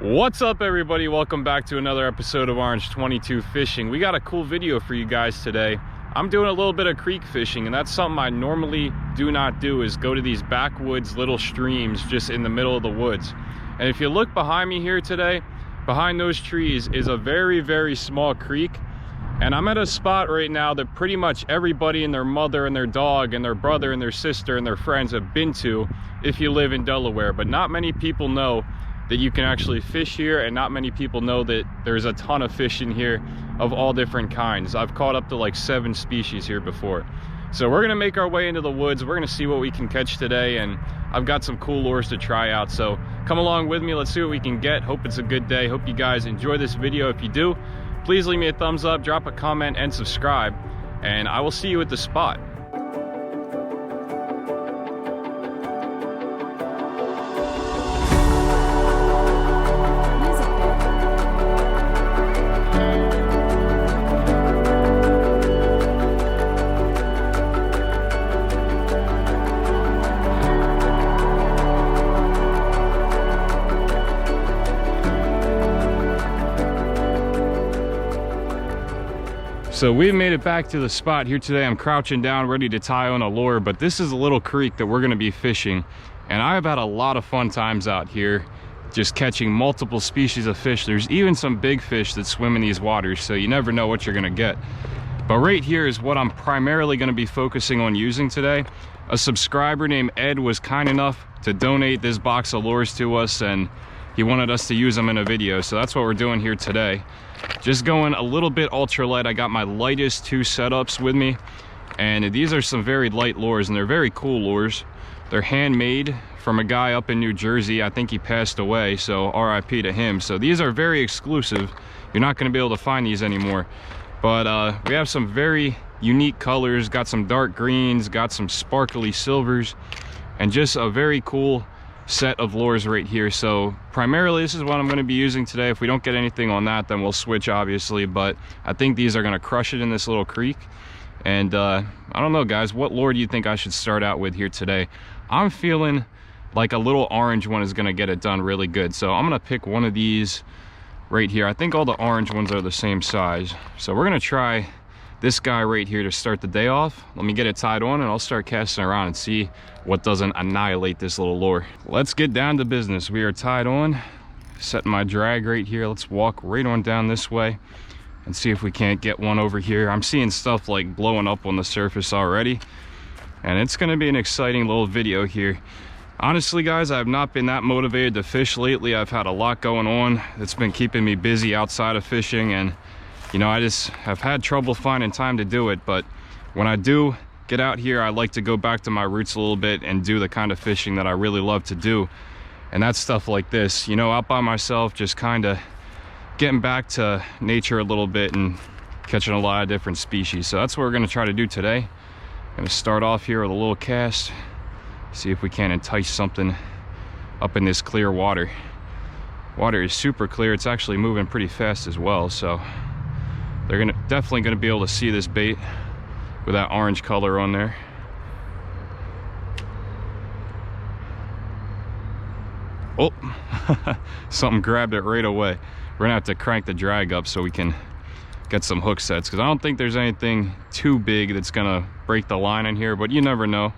What's up, everybody? Welcome back to another episode of Orange 22 Fishing. We got a cool video for you guys today. I'm doing a little bit of creek fishing, and that's something I normally do not do, is go to these backwoods little streams just in the middle of the woods. And if you look behind me here today, behind those trees is a very, very small creek. And I'm at a spot right now that pretty much everybody and their mother and their dog and their brother and their sister and their friends have been to if you live in Delaware. But not many people know that you can actually fish here, and not many people know that there's a ton of fish in here of all different kinds. I've caught up to like 7 species here before. So we're gonna make our way into the woods. We're gonna see what we can catch today, and I've got some cool lures to try out. So come along with me, let's see what we can get. Hope it's a good day. Hope you guys enjoy this video. If you do, please leave me a thumbs up, drop a comment, and subscribe, and I will see you at the spot. So we've made it back to the spot here today. I'm crouching down ready to tie on a lure, but this is a little creek that we're going to be fishing, and I've had a lot of fun times out here just catching multiple species of fish. There's even some big fish that swim in these waters, so you never know what you're going to get. But right here is what I'm primarily going to be focusing on using today. A subscriber named Ed was kind enough to donate this box of lures to us, and he wanted us to use them in a video, so that's what we're doing here today. Just going a little bit ultralight. I got my lightest 2 setups with me, and these are some very light lures, and they're very cool lures. They're handmade from a guy up in New Jersey. I think he passed away, so RIP to him. So these are very exclusive. You're not going to be able to find these anymore. But we have some very unique colors, got some dark greens, got some sparkly silvers, and just a very cool set of lures right here. So primarily this is what I'm going to be using today. If we don't get anything on that, then we'll switch, obviously, but I think these are going to crush it in this little creek. And I don't know, guys, what lure do you think I should start out with here today? I'm feeling like a little orange one is going to get it done really good, so I'm going to pick one of these right here. I think all the orange ones are the same size, so we're going to try this guy right here to start the day off. Let me get it tied on, and I'll start casting around and see what doesn't annihilate this little lure. Let's get down to business. We are tied on, setting my drag right here. Let's walk right on down this way and see if we can't get one over here. I'm seeing stuff like blowing up on the surface already, and it's going to be an exciting little video here. Honestly, guys, I have not been that motivated to fish lately. I've had a lot going on that's been keeping me busy outside of fishing, and you know, I just have had trouble finding time to do it. But when I do get out here, I like to go back to my roots a little bit and do the kind of fishing that I really love to do, and that's stuff like this, you know, out by myself, just kind of getting back to nature a little bit and catching a lot of different species. So that's what we're going to try to do today. I'm going to start off here with a little cast, see if we can entice something up in this clear water. Water is super clear. It's actually moving pretty fast as well, so they're definitely gonna be able to see this bait with that orange color on there. Oh, something grabbed it right away. We're gonna have to crank the drag up so we can get some hook sets, because I don't think there's anything too big that's gonna break the line in here, but you never know.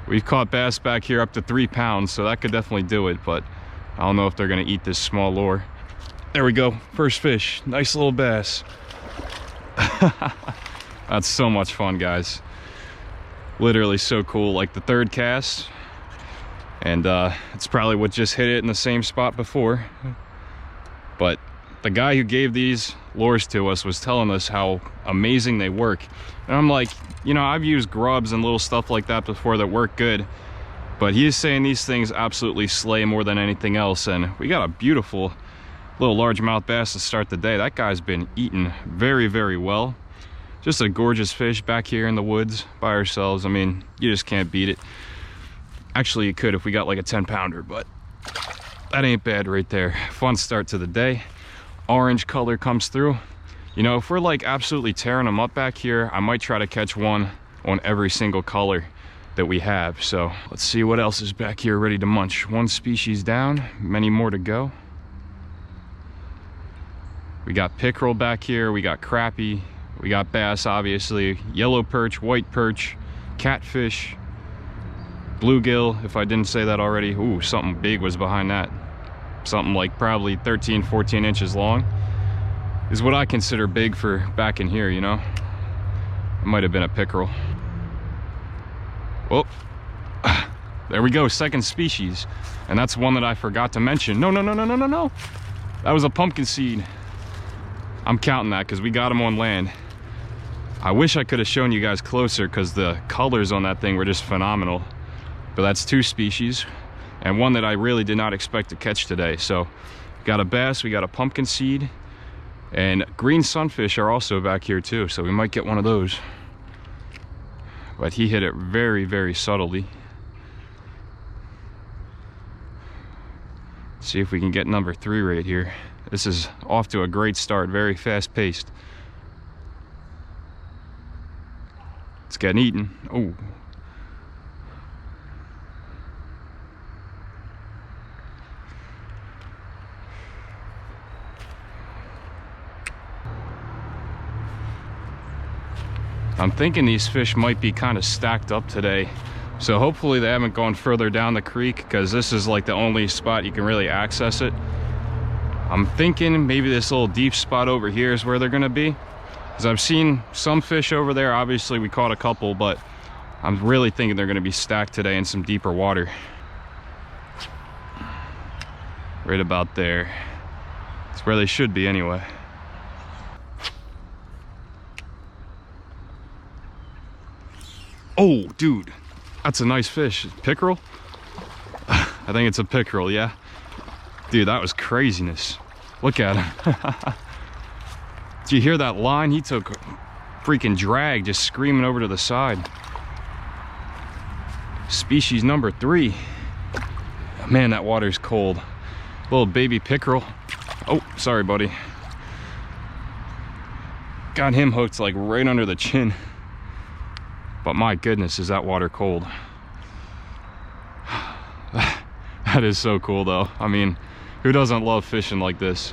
We've caught bass back here up to 3 pounds, so that could definitely do it, but I don't know if they're gonna eat this small lure. There we go, first fish, nice little bass. That's so much fun, guys. Literally so cool. Like the 3rd cast, and it's probably what just hit it in the same spot before. But the guy who gave these lures to us was telling us how amazing they work, and I'm like, you know, I've used grubs and little stuff like that before that work good, but he is saying these things absolutely slay more than anything else. And we got a beautiful little largemouth bass to start the day. That guy's been eating very, very well. Just a gorgeous fish back here in the woods by ourselves. I mean, you just can't beat it. Actually, you could if we got like a 10-pounder, but that ain't bad right there. Fun start to the day. Orange color comes through. You know, if we're like absolutely tearing them up back here, I might try to catch one on every single color that we have. So let's see what else is back here ready to munch. One species down, many more to go. We got pickerel back here, we got crappie, we got bass, obviously, yellow perch, white perch, catfish, bluegill, if I didn't say that already. Ooh, something big was behind that. Something like probably 13, 14 inches long is what I consider big for back in here, you know. It might have been a pickerel. Oh, there we go, second species. And that's one that I forgot to mention. No. That was a pumpkin seed. I'm counting that because we got them on land. I wish I could have shown you guys closer because the colors on that thing were just phenomenal. But that's two species and one that I really did not expect to catch today. So got a bass, we got a pumpkin seed, and green sunfish are also back here too. So we might get one of those. But he hit it very, very subtly. See if we can get number 3 right here. This is off to a great start, very fast paced. It's getting eaten. Oh. I'm thinking these fish might be kind of stacked up today. So hopefully they haven't gone further down the creek because this is like the only spot you can really access it. I'm thinking maybe this little deep spot over here is where they're gonna be. Because I've seen some fish over there. Obviously we caught a couple, but I'm really thinking they're gonna be stacked today in some deeper water. Right about there. It's where they should be anyway. Oh, dude, that's a nice fish. Pickerel? I think it's a pickerel, yeah. Dude, that was craziness. Look at him. Did you hear that line? He took a freaking drag, just screaming over to the side. Species number 3. Man, that water's cold. Little baby pickerel. Oh, sorry, buddy. Got him hooked like right under the chin. But my goodness, is that water cold. That is so cool though. I mean, who doesn't love fishing like this?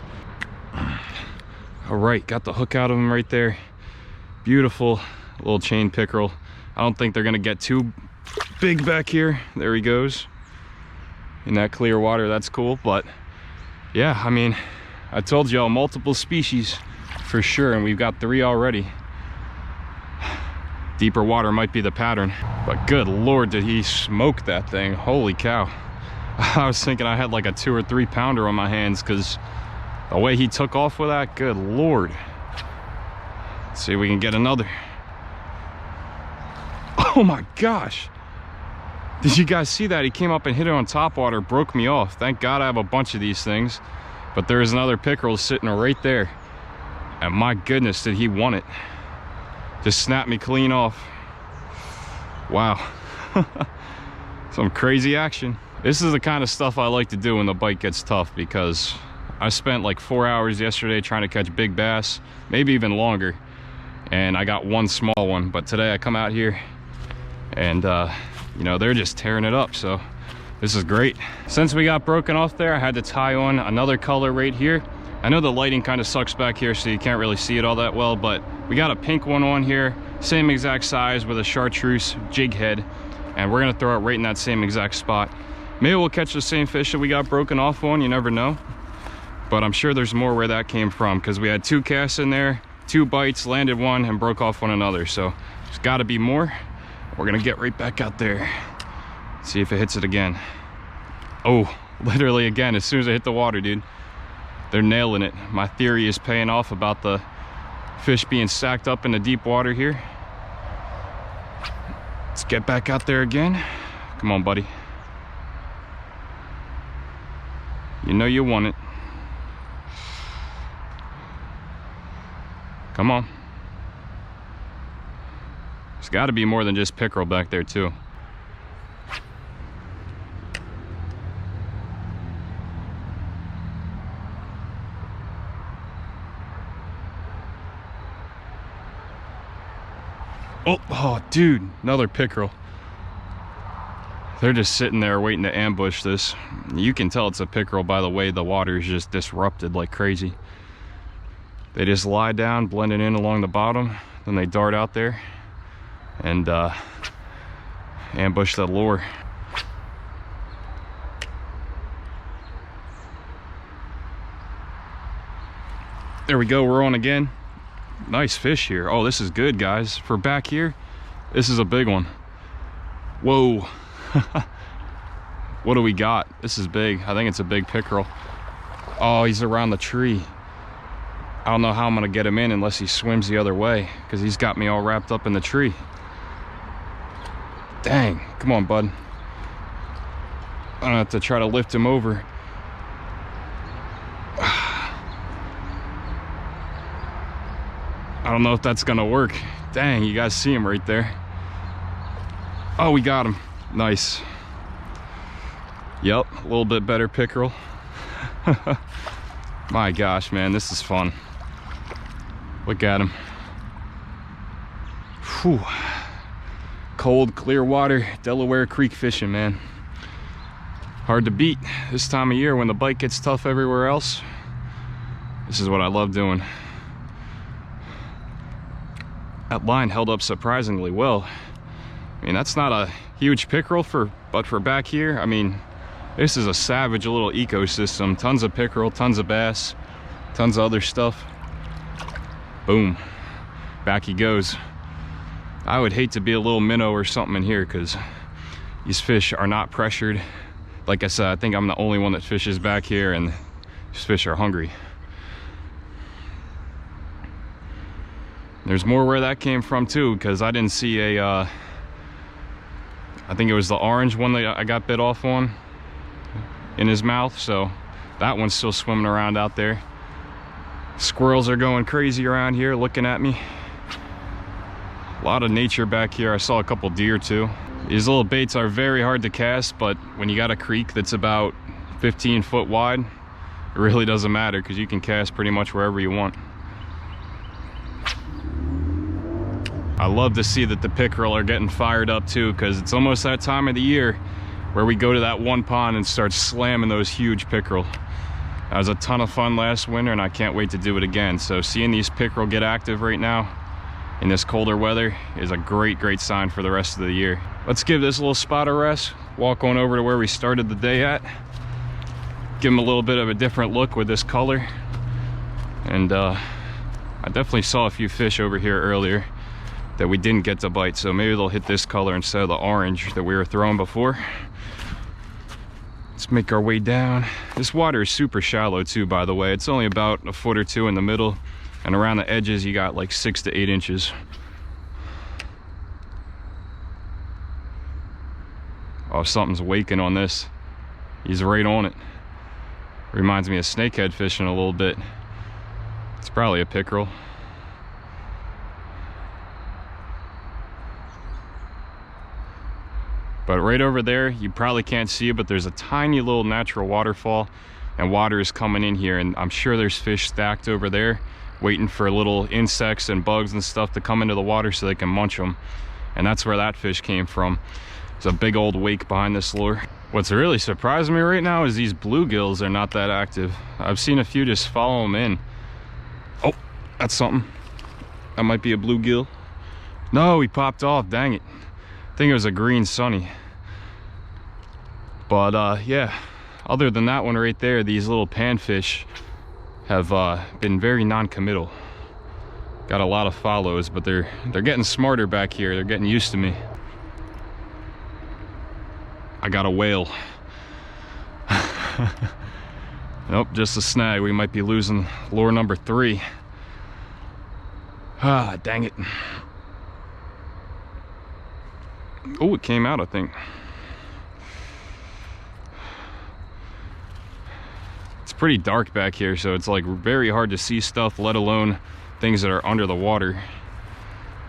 All right, got the hook out of him right there. Beautiful little chain pickerel. I don't think they're gonna get too big back here. There he goes. In that clear water, that's cool. But yeah, I mean, I told y'all multiple species for sure, and we've got 3 already. Deeper water might be the pattern, but good Lord, did he smoke that thing. Holy cow. I was thinking I had like a 2 or 3 pounder on my hands because the way he took off with that, good Lord. Let's see if we can get another. Oh my gosh. Did you guys see that? He came up and hit it on top water, broke me off. Thank God I have a bunch of these things, but there is another pickerel sitting right there. And my goodness, did he want it. Just snapped me clean off. Wow. Some crazy action. This is the kind of stuff I like to do when the bite gets tough, because I spent like 4 hours yesterday trying to catch big bass, maybe even longer, and I got one small one. But today I come out here and you know, they're just tearing it up, so this is great. Since we got broken off there, I had to tie on another color right here. I know the lighting kind of sucks back here, so you can't really see it all that well, but we got a pink one on here, same exact size with a chartreuse jig head, and we're gonna throw it right in that same exact spot. Maybe we'll catch the same fish that we got broken off on, you never know. But I'm sure there's more where that came from, because we had 2 casts in there, 2 bites, landed one, and broke off one another. So there's gotta be more. We're gonna get right back out there, see if it hits it again. Oh, literally again, as soon as I hit the water, dude. They're nailing it. My theory is paying off about the fish being stacked up in the deep water here. Let's get back out there again. Come on, buddy. You know you want it. Come on. There's got to be more than just pickerel back there too. Oh, dude, another pickerel. They're just sitting there waiting to ambush this. You can tell it's a pickerel by the way the water is just disrupted like crazy. They just lie down, blending in along the bottom, then they dart out there and ambush that lure. There we go, we're on again. Nice fish here. Oh, this is good, guys. For back here, this is a big one. Whoa. What do we got? This is big. I think it's a big pickerel. Oh, he's around the tree. I don't know how I'm gonna get him in unless he swims the other way, because he's got me all wrapped up in the tree. Dang, come on, bud. I'm gonna have to try to lift him over. I don't know if that's gonna work. Dang, you guys see him right there. Oh, we got him. Nice. Yep, a little bit better pickerel. My gosh, man, this is fun. Look at him. Whew. Cold, clear water, Delaware Creek fishing, man. Hard to beat this time of year when the bite gets tough everywhere else. This is what I love doing. That line held up surprisingly well. I mean, that's not a huge pickerel, but for back here, I mean, this is a savage little ecosystem. Tons of pickerel, tons of bass, tons of other stuff. Boom, back he goes. I would hate to be a little minnow or something in here, because these fish are not pressured. Like I said, I think I'm the only one that fishes back here, and these fish are hungry. There's more where that came from too, because I didn't see a I think it was the orange one that I got bit off on in his mouth, so that one's still swimming around out there. Squirrels are going crazy around here looking at me. A lot of nature back here. I saw a couple deer too. These little baits are very hard to cast, but when you got a creek that's about 15 foot wide, it really doesn't matter, because you can cast pretty much wherever you want. I love to see that the pickerel are getting fired up too, because it's almost that time of the year where we go to that one pond and start slamming those huge pickerel. That was a ton of fun last winter, and I can't wait to do it again. So seeing these pickerel get active right now in this colder weather is a great sign for the rest of the year. Let's give this little spot a rest, walk on over to where we started the day at, give them a little bit of a different look with this color. And I definitely saw a few fish over here earlier that we didn't get to bite, so maybe they'll hit this color instead of the orange that we were throwing before. Let's make our way down. This water is super shallow too, by the way. It's only about a foot or two in the middle, and around the edges you got like 6 to 8 inches. Oh, something's waking on this. He's right on it. Reminds me of snakehead fishing a little bit. It's probably a pickerel. But right over there, you probably can't see it, but there's a tiny little natural waterfall, and water is coming in here, and I'm sure there's fish stacked over there waiting for little insects and bugs and stuff to come into the water so they can munch them. And that's where that fish came from. There's a big old wake behind this lure. What's really surprising me right now is these bluegills are not that active. I've seen a few just follow them in. Oh, that's something. That might be a bluegill. No, he popped off, dang it. I think it was a green sunny. But yeah, other than that one right there, these little panfish have been very non-committal. Got a lot of follows, but they're getting smarter back here. They're getting used to me. I got a whale. Nope, just a snag. We might be losing lure number 3. Ah, dang it. Oh, it came out, I think. It's pretty dark back here, so it's like very hard to see stuff, let alone things that are under the water.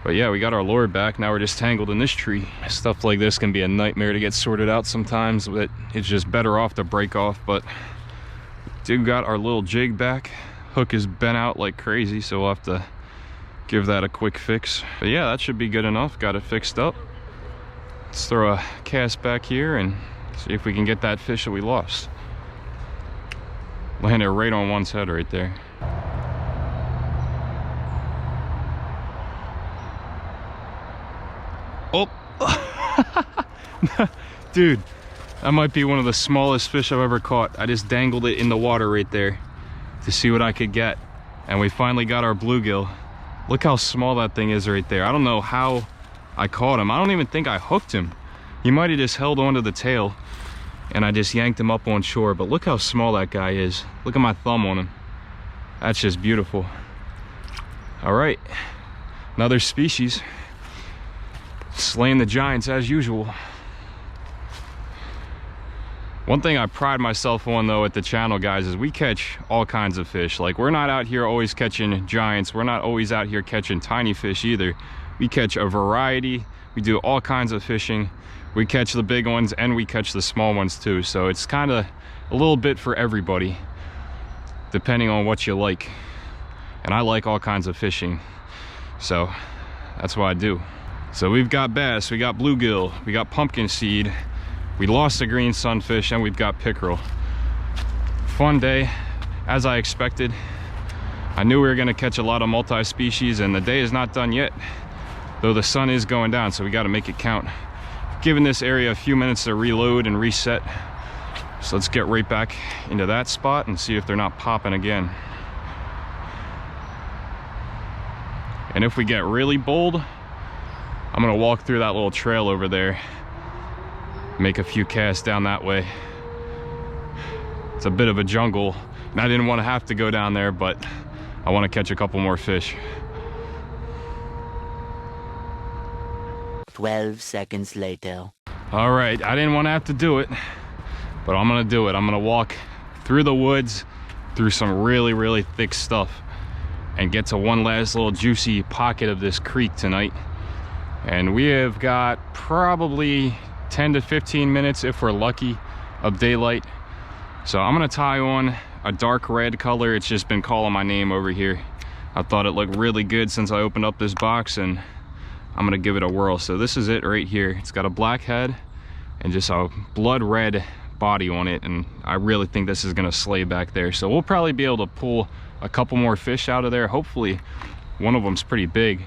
But yeah, we got our lure back. Now we're just tangled in this tree. Stuff like this can be a nightmare to get sorted out sometimes, but it's just better off to break off. But we got our little jig back. Hook is bent out like crazy, so we'll have to give that a quick fix. But yeah, that should be good enough. Got it fixed up. Let's throw a cast back here and see if we can get that fish that we lost. Landed right on one's head right there. Oh, dude, that might be one of the smallest fish I've ever caught. I just dangled it in the water right there to see what I could get. And we finally got our bluegill. Look how small that thing is right there. I don't know how I caught him. I don't even think I hooked him. He might have just held onto the tail and I just yanked him up on shore. But look how small that guy is. Look at my thumb on him. That's just beautiful. All right, another species. Slaying the giants as usual. One thing I pride myself on though at the channel, guys, is we catch all kinds of fish. Like, we're not out here always catching giants. We're not always out here catching tiny fish either. We catch a variety. We do all kinds of fishing. We catch the big ones and we catch the small ones too. So it's kind of a little bit for everybody, depending on what you like. And I like all kinds of fishing, so that's what I do. So we've got bass, we got bluegill, we got pumpkin seed, we lost the green sunfish, and we've got pickerel. Fun day, as I expected. I knew we were gonna catch a lot of multi-species, and the day is not done yet, though the sun is going down, so we gotta make it count. Giving this area a few minutes to reload and reset. So let's get right back into that spot and see if they're not popping again. And if we get really bold, I'm gonna walk through that little trail over there, make a few casts down that way. It's a bit of a jungle, and I didn't want to have to go down there, but I want to catch a couple more fish. 12 seconds later. All right, I didn't want to have to do it, but I'm gonna do it. I'm gonna walk through the woods, through some really thick stuff, and get to one last little juicy pocket of this creek tonight. And we have got probably 10 to 15 minutes, if we're lucky, of daylight. So I'm gonna tie on a dark red color. It's just been calling my name over here. I thought it looked really good since I opened up this box, and I'm gonna give it a whirl. So this is it right here. It's got a black head and just a blood red body on it, and I really think this is gonna slay back there. So we'll probably be able to pull a couple more fish out of there. Hopefully one of them's pretty big,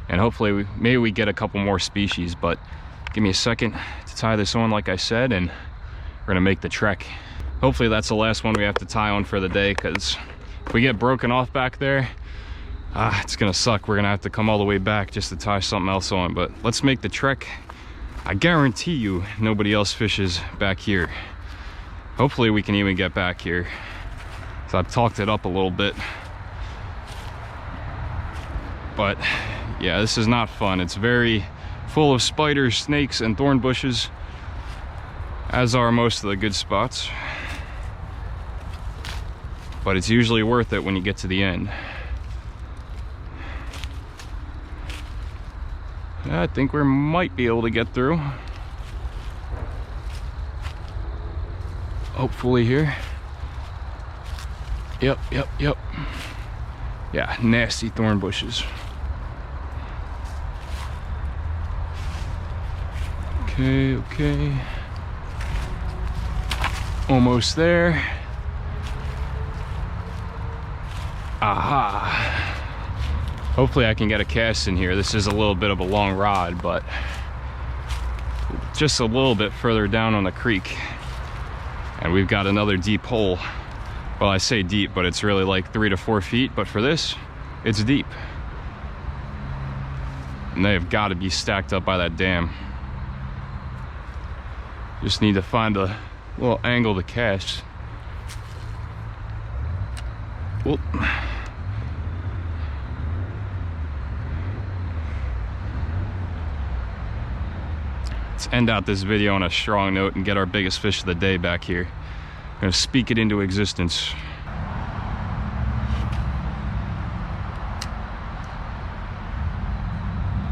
and hopefully maybe we get a couple more species. But give me a second to tie this on, like I said, and we're gonna make the trek. Hopefully that's the last one we have to tie on for the day, because if we get broken off back there, it's gonna suck. We're gonna have to come all the way back just to tie something else on. But let's make the trek. I guarantee you nobody else fishes back here. Hopefully we can even get back here. So I've talked it up a little bit, but yeah, this is not fun. It's very full of spiders, snakes, and thorn bushes, as are most of the good spots. But it's usually worth it when you get to the end. I think we might be able to get through. Hopefully here. Yep. Yeah, nasty thorn bushes. Okay. Almost there. Aha. Hopefully I can get a cast in here. This is a little bit of a long rod, but just a little bit further down on the creek, and we've got another deep hole. Well, I say deep, but it's really like 3 to 4 feet, but for this, it's deep. And they have got to be stacked up by that dam. Just need to find a little angle to cast. Whoop. Let's end out this video on a strong note and get our biggest fish of the day back here. I'm gonna speak it into existence.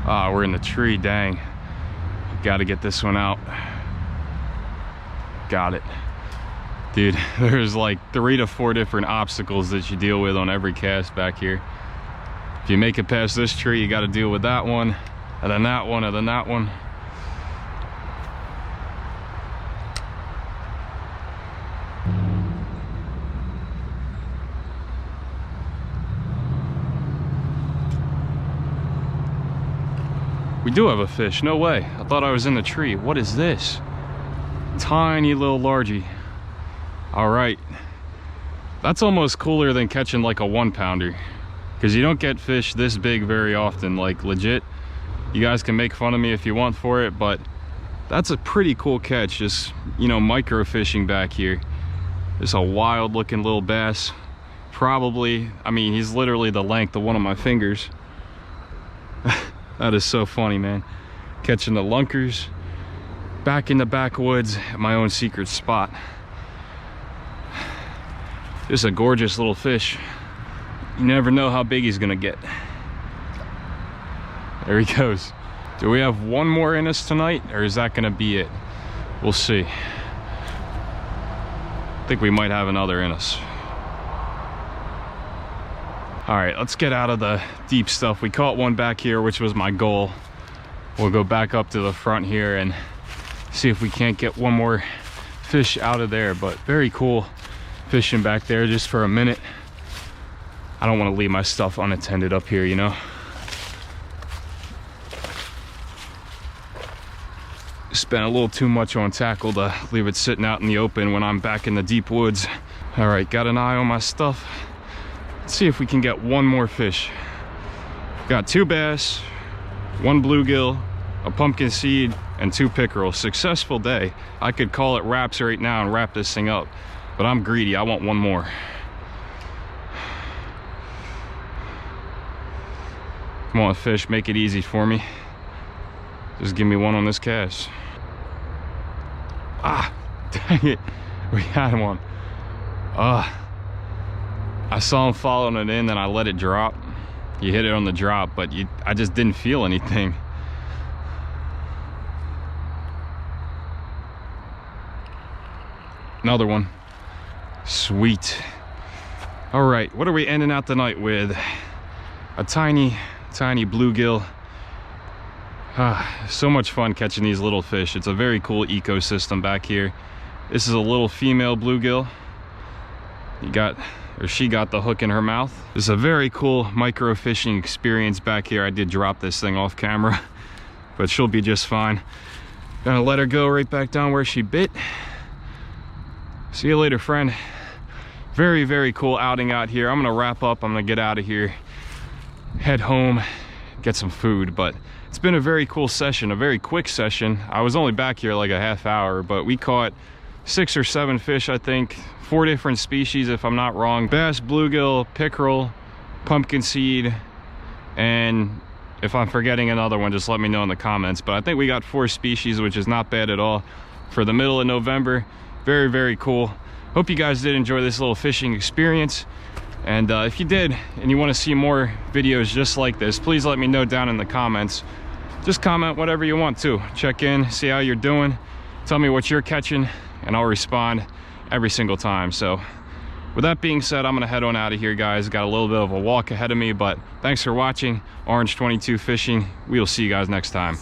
Ah, we're in the tree, dang. Gotta get this one out. Got it. Dude, there's like 3 to 4 different obstacles that you deal with on every cast back here. If you make it past this tree, you gotta deal with that one, and then that one, and then that one. We do have a fish, no way. I thought I was in the tree. What is this? Tiny little largie. All right. That's almost cooler than catching like a 1-pounder, because you don't get fish this big very often, like legit. You guys can make fun of me if you want for it, but that's a pretty cool catch. Just, you know, micro fishing back here. Just a wild looking little bass. Probably, I mean, he's literally the length of one of my fingers. That is so funny, man. Catching the lunkers back in the backwoods at my own secret spot. Just a gorgeous little fish. You never know how big he's gonna get. There he goes. Do we have one more in us tonight, or is that gonna be it? We'll see. I think we might have another in us. All right, let's get out of the deep stuff. We caught one back here, which was my goal. We'll go back up to the front here and see if we can't get one more fish out of there. But very cool fishing back there just for a minute. I don't want to leave my stuff unattended up here, you know. Spent a little too much on tackle to leave it sitting out in the open when I'm back in the deep woods. All right, got an eye on my stuff. Let's see if we can get one more fish. Got 2 bass, 1 bluegill, a pumpkin seed, and 2 pickerel. Successful day. I could call it wraps right now and wrap this thing up, but I'm greedy. I want one more. Come on, fish, make it easy for me. Just give me one on this cast. Ah, dang it. We had one. I saw him following it in, then I let it drop. You hit it on the drop, but I just didn't feel anything. Another one. Sweet. All right, what are we ending out the night with? A tiny bluegill. So much fun catching these little fish. It's a very cool ecosystem back here. This is a little female bluegill. She got the hook in her mouth. This is a very cool micro fishing experience back here. I did drop this thing off camera, but she'll be just fine. Gonna let her go right back down where she bit. See you later, friend. Very, very cool outing out here. I'm gonna wrap up. I'm gonna get out of here, head home, get some food. But it's been a very cool session, a very quick session. I was only back here like a half hour, but we caught 6 or 7 fish, I think. 4 different species, if I'm not wrong. Bass, bluegill, pickerel, pumpkin seed, and if I'm forgetting another one, just let me know in the comments. But I think we got 4 species, which is not bad at all for the middle of November. Very, very cool. Hope you guys did enjoy this little fishing experience. And if you did, and you want to see more videos just like this, please let me know down in the comments. Just comment whatever you want to. Check in, see how you're doing. Tell me what you're catching, and I'll respond every single time. So with that being said, I'm gonna head on out of here, guys. Got a little bit of a walk ahead of me, but thanks for watching Orange 22 Fishing. We'll see you guys next time.